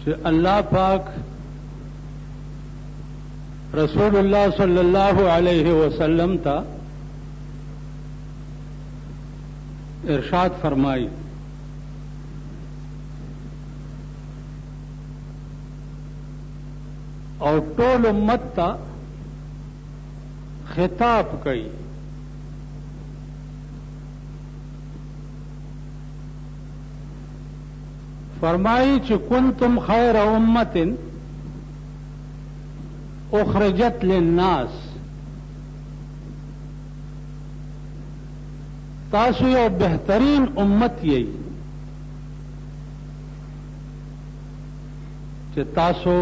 چې الله پاک رسول الله صلی الله علیه وسلم ته ارشاد فرمائی اور ټول امت ته خطاب کوي فرمائی چې کنتم خیر امت اخرجت للناس تاسو یو بهترین امت یې چې تاسو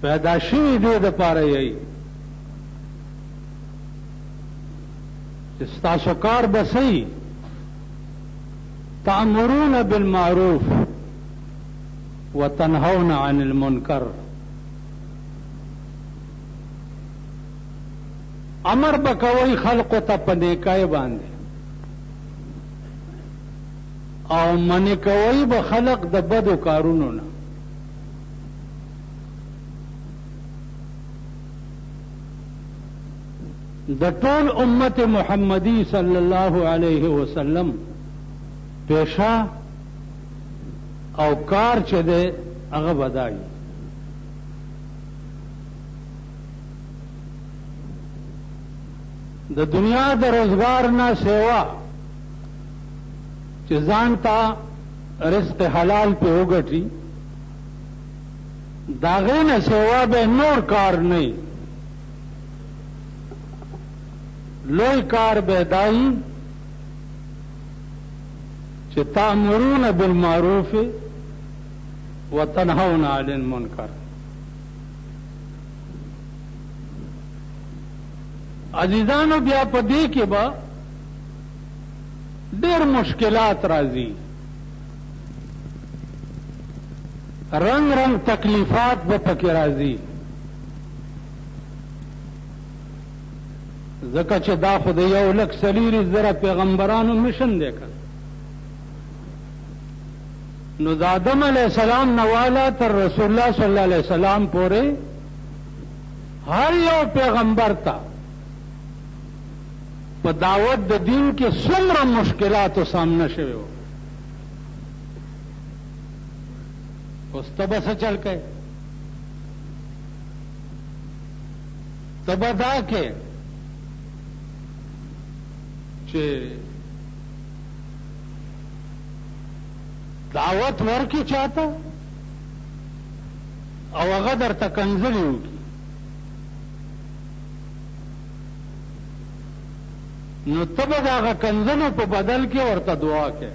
پیدا شوي دې دپاره یې چې ستاسو کار به صحیح تأمرون بالمعروف وتنهون عن المنکر امر بکوي خلق ته په نیکۍ باندې او منع کوي به خلق د بدو کارونو نه د ټول امت محمدی صلی الله علیه وسلم پیشا او کار چې دی هغه بدایي د دنیا د روزګار نه سیوا چې ځان ته رزق حلال په وګټي د هغې نه سیوا به نور کار نه لوی کار به دایي چې تأمرون بالمعروف وتنهون عن المنکر عزیزانو بیا په دې کې به ډېر مشکلات راځي رنگ رنگ تکلیفات به پکې راځي ځکه چې دا خو د 1,40,000 پیغمبرانو مشن دی که نو د آدم علیہ السلام نوالا تر رسول الله صلی الله علیه وسلم پورې هر یو پیغمبر ته په دعوت د دین کې څومره مشکلاتو سامنا شوی و اوس ته به څه چل کوې ته به دا کې چې دعوت ورکی چاته او هغه درته کنځلې وکړي نو ته به د هغه کنځلو په بدل کې ورته دعا کوې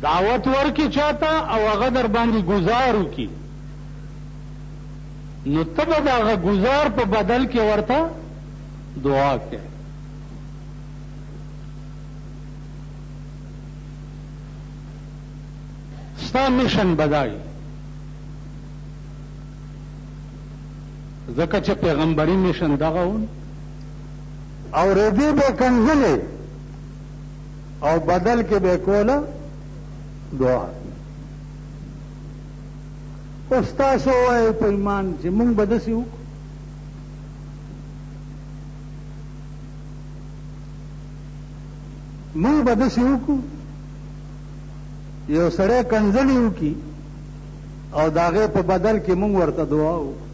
دعوت ورکی چاته او هغه در باندې گزار وکړي نو ته به د هغه گزار په بدل کې ورته دعا کے ستا مشن بدائی ځکه چې پیغمبري مشن دغه ون او ردی به کنځلې او بدل کې به کوله دعا اوس تاسو وایئ په ایمان چې مونږ به داسې وکړو مونږ به داسې وکړو یو سړی کنځلې وکړي او د هغې په بدل کې مونږ ورته دعا وکړو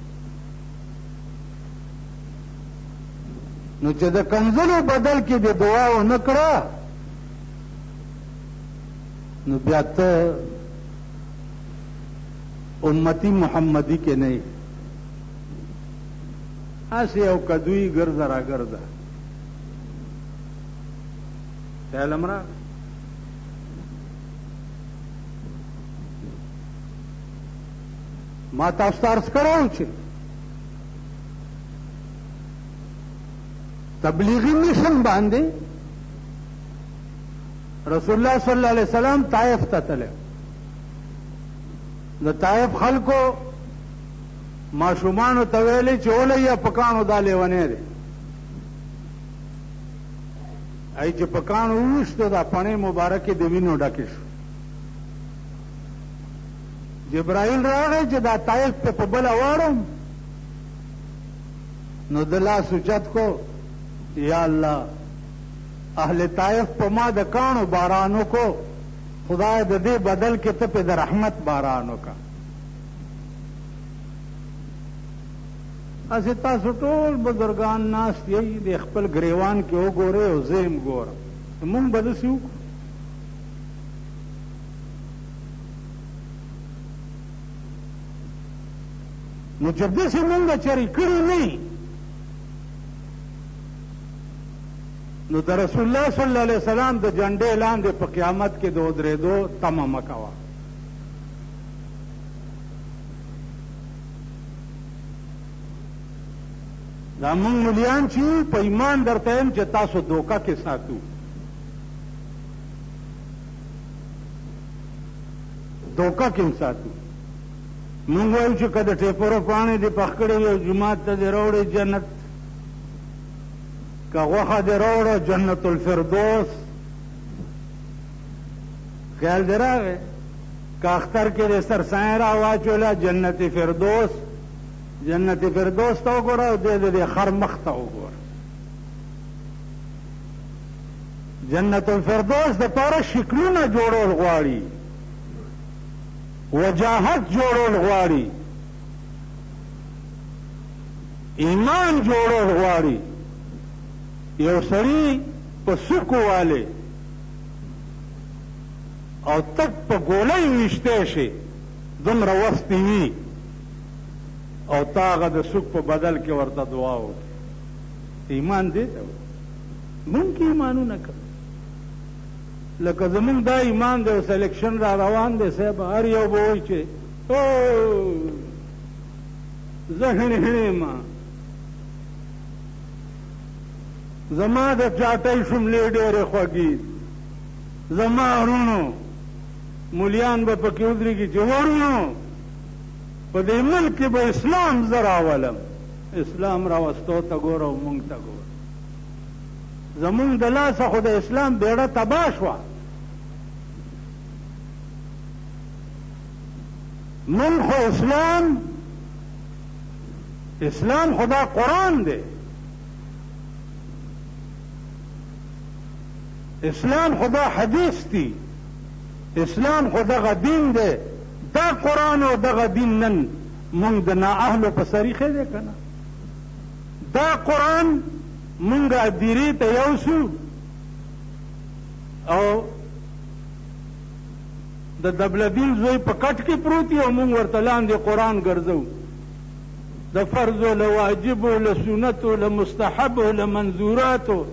نو چې د کنځلو بدل کې د دعا ونه کړه نو بیا ته امتی محمدی کې نه یې هسې یو کدوی ګرځه را ګرځه خیال امرا ما تاسو ته عرض کړی چې تبلیغی مشن باندې رسول الله صلی الله علیه وسلم طائف ته تللی د طائف خلکو ماشومانو ته ویلي چې ولیا پکانو دا لیونی دی ای چې په کاڼو وویشتو دا پڼې مبارکې د وینو ډکې شو. جبرائیل راغی چې دا طائف په بله واړم، نو د لاس اوچت کو، یا الله اهل طائف په ما د کاڼو باران وکړو، خدای د دې بدل کې ته په د رحمت باران وکړه. اسې تاسو ټول بزرګان ناست یئ، د خپل ګریوان کې وګورئ او زه یم ګورم، مونږ به داسې وکړو. نو چې داسې مونږ چرې کړي نه، نو د رسول الله صلی الله علیه وسلم د جنډې لاندې په قیامت کې د ودرېدو تمه مه کوه. دا مونږ ملیان چې په ایمان درته یم چې تاسو دوکه کې ساتو، دوکه کې ساتو. مونږ وایو چې که د ټیپرو پاڼې دې پخ کړې وي او جومات ته دې راوړې جنت، که غوښه دې راوړه جنت الفردوس، خیال دې راغی، که اختر کې دې سرسایه را واچوله جنت فردوس، جنت فردوس ته وګوره او دې خر مخ ته وګوره. جنت الفردوس د پاره شکلونه جوړول غواړي، وجاهت جوړول غواړي، ایمان جوړول غواړي. یو سړی په سکو والے او تک په ګولۍ ویشتی شي، دومره وخت وي او تا هغه د سوک په بدل کې ورته دعا وکړي. ایمان دې ته مونږ کې ایمانونه کوو. لکه زمونږ دا ایمان دی، اوس الیکشن را روان دی صاحب، هر یو به وایي چې زه هڼې هڼې ما، زما د چاټۍ شملې ډېرې خوږې، زما ورونو مولیان به پکې ودرېږي چې ورونو په دې ملک کې به اسلام زه راولم. اسلام راوستو ته ګوره او مونږ ته ګوره. زمونږ د لاسه خو د اسلام بیړه تباه شوه. مونږ خو اسلام خدا قرآن دی، اسلام خدا حدیث دی، اسلام خدا دین دی. دا قرآن او دغه دین نن مونږ د نااهلو په سریخې دی که نه؟ دا قرآن مونږ ادیرې ته یوسو او د دبلدین زوی په کټ کې پروت او مونږ ورته لاندې قرآن ګرځو. د فرضو له واجبو له سنتو له مستحبو له منظوراتو،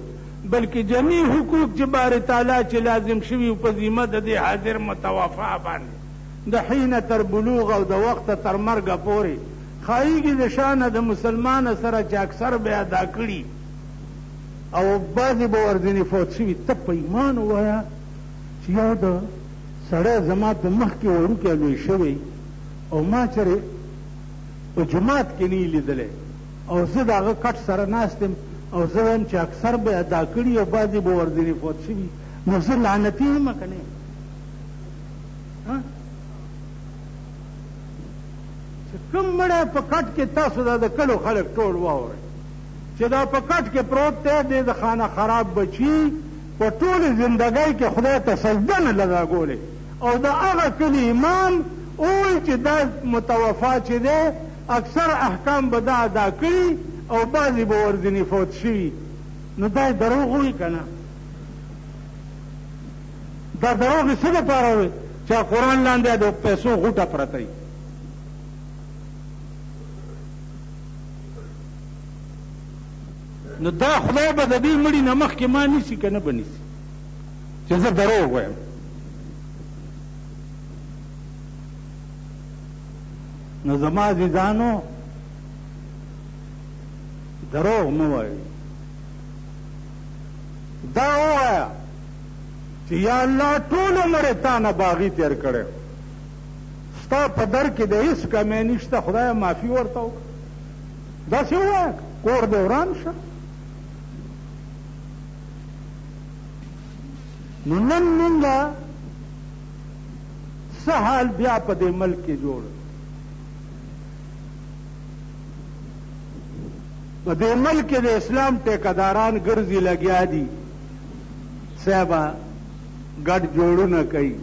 بلکې جميع حقوق چې بار تعالی چې لازم شوي په ذمه د دې حاضر متوفا باندې د حین تر بلوغ او د وخت تر مرګه پورې خایږي د شانه د مسلمان سره چې اکثر به ادا کړي او بعضې به ورځنې فوت شوي. ته په ایمان ووایه چې یو د سړی زما په مخ کې وړوکی لوی شوی او ما چېرې په جومات کې نه یې لیدلی او زه د هغه کټ سره ناست یم او زه وایم چې اکثر به ادا کړي او بعضې به ورځنې فوت شوي، نو زه لعنتي یم که نه؟ چې کوم مړی په کټ کې تاسو دا د کلو خلک ټول واورئ چې دا په کټ کې پروت دی، دی د خانه خراب بچي په ټولې زندګۍ کې خدای ته سجده نه لګاګولې او د هغه کلي امام ووایي چې دا متوفا چې دی اکثر احکام به دا ادا کړي او بعضې به ورځنې فوت شوي، نو دا دروغ وایي که نه؟ دا دروغ یې څه دپاره وایي چې قرآن لاندې د پیسو غوټه پرته وي. نو دا خدای به د دې مړي نه مخکې ما نیسي که نه به نیسي چې زه دروغ وایم؟ نو زما عزیزانو دروغ مه وایئ. دا ووایه چې یا الله ټول عمر تا نه باغي تېر کړی، ستا په در کې د هېڅ کمی نشته، خدایه معافي ورته وکړه. داسې ووایه، کور دې وران شه. نو نن مونږه څه حال بیا په دې ملک کې جوړ په دې ملک کې د اسلام ټیکداران ګرځي لګیا دي صاحبه ګډ جوړونه کوي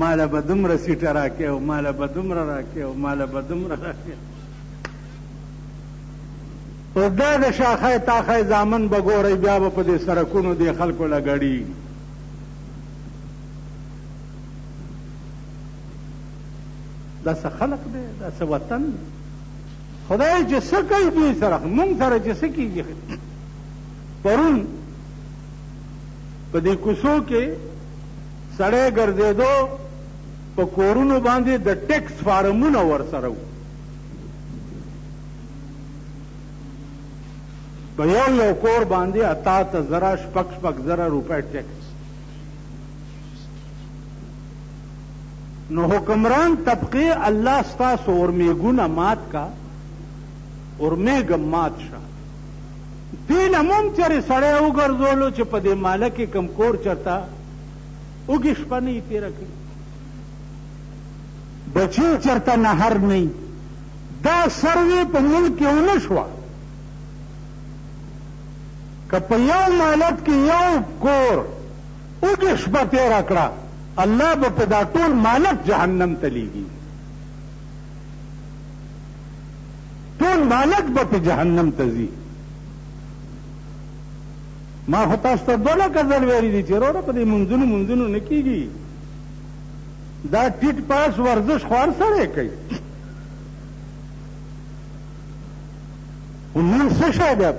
ماله به دومره سیټه راکې او ماله به دومره راکې او ماله به دومره راکې او دا د شاخه تاخه زامن به ګورئ بیا به په دې سړکونو دې خلکو له ګډي دا څه خلق دی دا څه وطن دی خدای چې څه کوي دوی سره مونږ سره چې څه کېږي پرون په دې کوڅو کې سړی ګرځېدو په کورونو باندې د ټیکس فارمونه ورسره وو په یو کور باندې 88,000 شپږ روپۍ ټیکس نو حکمران طبقه الله ستاسو اورمیګونه مات کا اورمیګ مات شه دین هم چرې سړی وګرځولو چې په دې ماله کې کم کور چرته اوږې شپه نه یې تېره کړي بچي چرته نهر نه دا سروې په ملک کې ونه شوه که په یو مالت کې یو کور اوږې شپه تېره کړه الله به په دا ټول مالک جهنم ته لیږي ټول مالک به په جهنم ته ځي ما خو تاسو ته دوه لکه ځل ویلي دي چې وروره په دې منځونو نه کېږي دا ټیټ پاس ورزش خو هر سړی کوي خو نن څه شی ده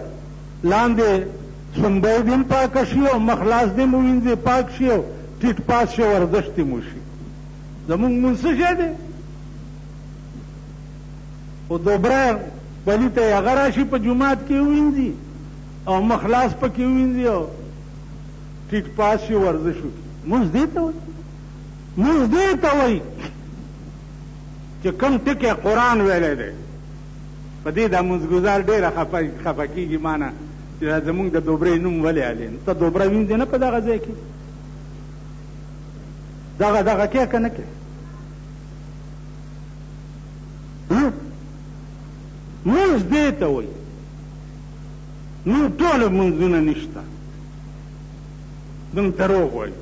لاندې سنبی دې پاکه شي او مخلاص دې مو وینځې پاک شي او ټیټ پاس شي ورزش دې مو شي زمونږ مونځ څه شی دی او دوبره بلي ته یې هغه راشي په جومات کې ووینځي او مخلاص پکې ووینځي او ټیټ پاس شي ورزش وکړي مونځ دې ته وایي مونځ دې ته وایي چې کوم ټکی قرآن ویلی دی په دې دا مونځګزار ډېره خفه کېږي مانه چې دا زمونږ د دوبرې نوم ولې علي ته دوبره وینځې نه په دغه ځای کې دغه کې که نه کې مونځ دې ته وایي نو ټول مونځونه نشته دم دروغ وایي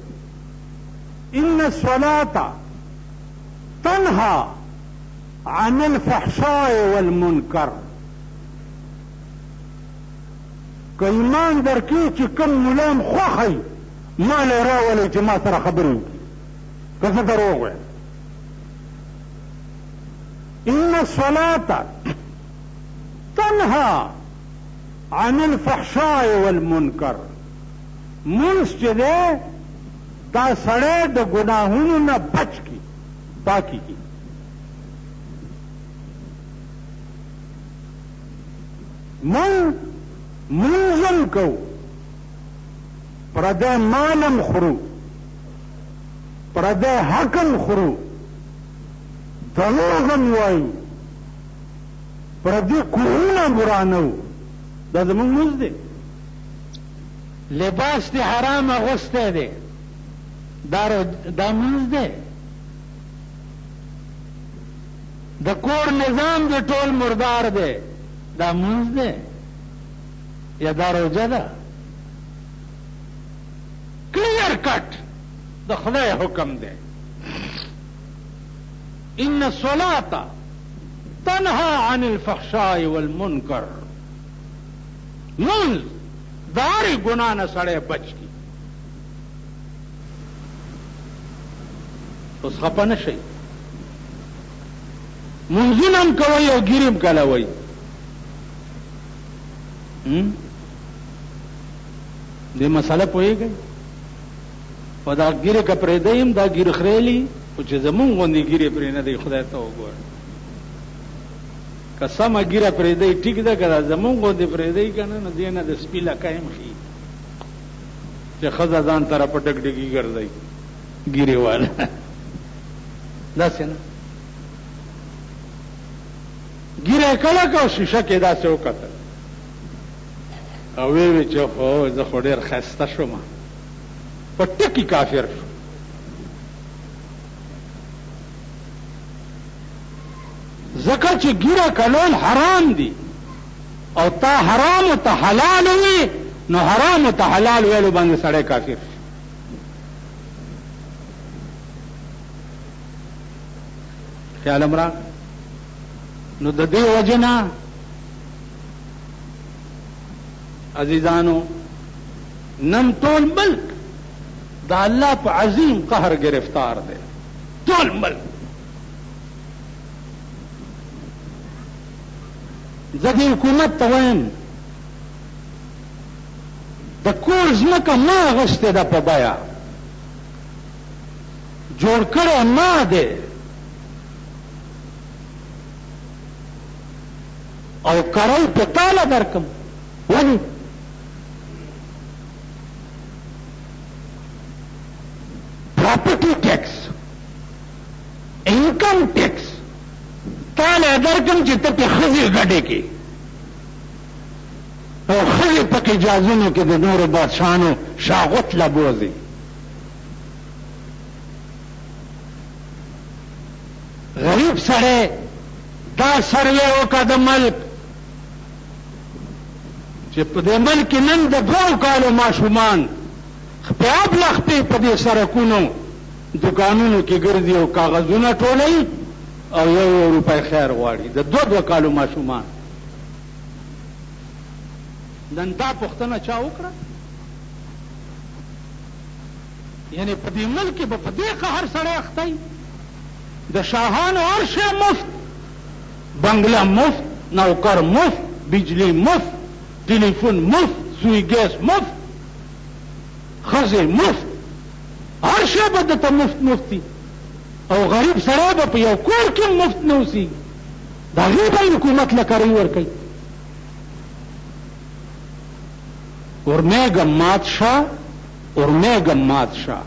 ان الصلاة تنهى عن الفحشاء والمنکر که ایمان درکې چې کوم ملام خوښی ما له راولئ چې ما سره خبرې وکړي که زه دروغ وایم ان الصلاة تنهى عن الفحشاء والمنکر منځ چې دی دا سړی د ګناهونو نه بچ کی پاکی کی منځم کو پردی مالم خورو پردی حقم خورو دروغم وایو پردی کورونه ورانو دا زمونږ مونځ دی لباس دی حرام اغوستی دی دا مونځ دی د کور نظام دی ټول مردار دی دا مونځ دی یا دا روجه ده کلیر کټ د خدای حکم دی ان الصلاة تنهى عن الفحشاء والمنکر منځ د هرې ګناه نه سړی بچ کی اوس خفه نه شئ منځونه هم کوئ او ګیرې هم کلوئ دې مسله پوهېږئ په دا ګیرې که پرېږدئ هم دا ګیرې خریلي خو چې زمونږ غوندې ګیرې پرې نه دی خدای ته وګوره که سمه ګیره پرېږدئ ټیک ده که دا زمونږ غوندې پرېږدئ که نه نو دې نه د سپي لکه هم ښي چې ښځه ځان طرف په ډګډګي ګرځئ ګیرې والا داسې نه ګیره یې کله که او شیشه کې داسې وکتل او وی چې خو زه خو ډېر ښایسته شوم په ټکی کافر شو. ځکه چې ګیره کلول حرام دي او تا حرام ته حلال وي، نو حرام ته حلال ویلو باندې سړی کافر شي. خیال امرا نو د دې وجنا عزیزانو نن ټول ملک د الله په عظیم قهر گرفتار دی. ټول ملک زه د حکومت ته وایم د کور ځمکه ما اخیستې ده په بیه، جوړ کړی ما دی او کرای په تاله درکم. ولې؟ پراپرټي ټیکس، انکم ټیکس تاله درکم چې ته پې ښځې ګډې کې او ښځې پکې جازونو کې د نورو بادشاهانو شاغوت لبوځي. غریب سړی دا سروې وکړه د ملک چې په دې ملک کې نن د 2 کالو ماشومان خپې ابلختې په دې سړکونو دکانونو کې ګرځي او کاغذونه ټولوي او 1 روپۍ خیر غواړي د 2 کالو ماشومان. نن دا پوښتنه چا وکړه؟ یعنی په دې ملک کې به په دې قهر سړی اختی د شاهانو هر شی مفت، بنگله مفت، نوکر مفت، بجلی مفت، ټلیفون مفت، سوی ګیس مفت، ښځې مفت، هر شی به دته مفت مفتی او غریب سړی به په یو کور کې مفت نه اوسېږي. د هغې به حکومت له کرۍ ورکوي. ورمیږه مات شه، ورمیږه مات شه.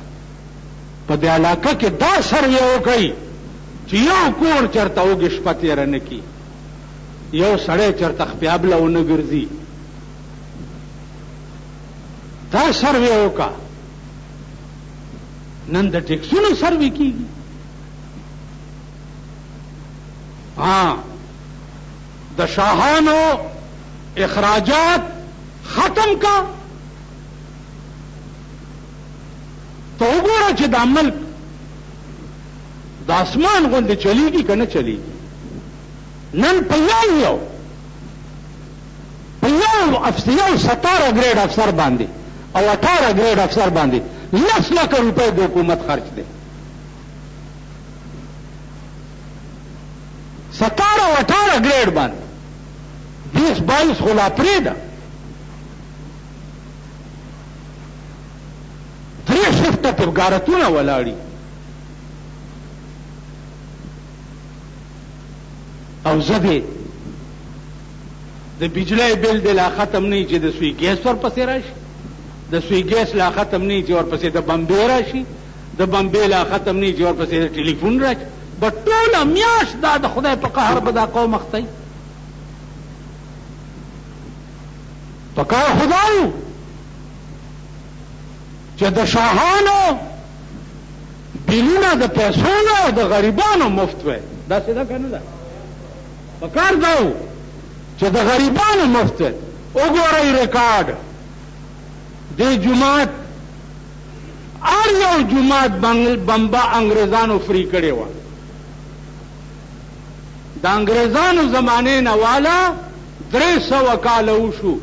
په دې علاقه کې دا سروې وکړئ چې یو کور چېرته اوږې شپه تېره نه کړي، یو سړی چېرته خپیابله ونه ګرځي. دا سروې وکړه. نن د ټیکسونو سروې کېږي. د شاهانو اخراجات ختم کا. ته وګوره چې دا ملک د اسمان غوندې چلیږي که نه چلیږي. نن په یو 17 ګریډ افسر باندې او 18 ګریډ افسر باندې 10 لک روپۍ د حکومت خرچ دی. 17 او 18 ګریډ باندې 20-22 خو لا پرېږده. 3 شفته طبګارتونه ولاړي او زه دې د بجلی بل دې لا ختم نه چې د سوی ګیس ورپسې راشي، د سوی ګیس لا ختم نه چې ورپسې د بمبې راشي، د بمبې لا ختم نه چې ورپسې د ټلیفون راشي. به ټوله میاشت دا د خدای په قهر به دا قوم اختی. په کار خدایو چې د شاهانو بیلونه د پیسو او د غریبانو مفت وي. داسې ده که نه ده؟ په کار دا و چې د غریبانو مفت وي. وګورئ ریکارډ دې جومات، هر یو جومات بمبه انګریزانو فری کړې وه. د انګریزانو زمانې نه والا 300 کاله وشو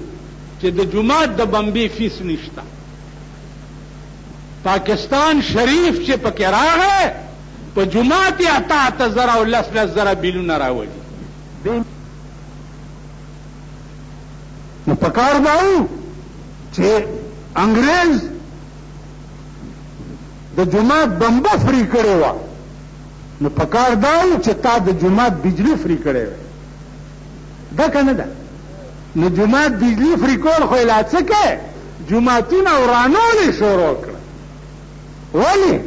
چې د جومات د بمبې فیس نشته. پاکستان شریف چې پکې راغی په جومات یې 8 زره او 10 زره بیلونه راوړي. نو په کار به و چې انګریز د جومات بمبه فری کړې وه، نو په کار دا و چې تا د جومات بجلی فری کړې وه. ده که نه ده؟ نو جومات بجلی فری کول خو یې لا څه کې جوماتونه ورانول یې شروع کړه. ولې؟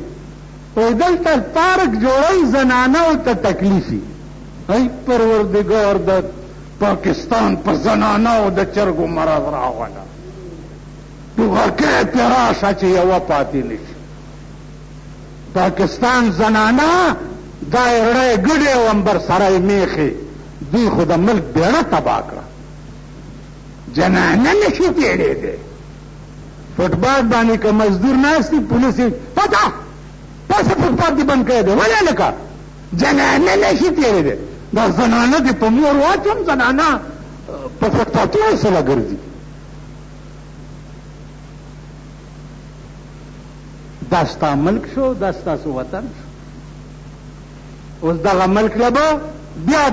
وایي دلته پارک جوړوي زنانو ته تکلیفي. ای پروردګار د پاکستان په زنانو د چرګو مرض راغله. ټوغکې پې راشه چې یوه پاتې نه شي. پاکستان زنانه دا یې رړی ګډې ومبر سره یې میخې دوی خو د ملک بیړه تباه کړه. جنانه نشي تېرېدی. فوټبال باندې که مزدور ناست دي پولیس یې پته پسه فوټبال دې بند کړی دی. ولې لکه جنانه نشي تېرېدی. دا زنانه دې په مور واچوم زنانه په فوټپاتونو سره ګرځي. دا ستا ملک شو، دا ستاسو وطن شو. اوس دغه ملک له به بیا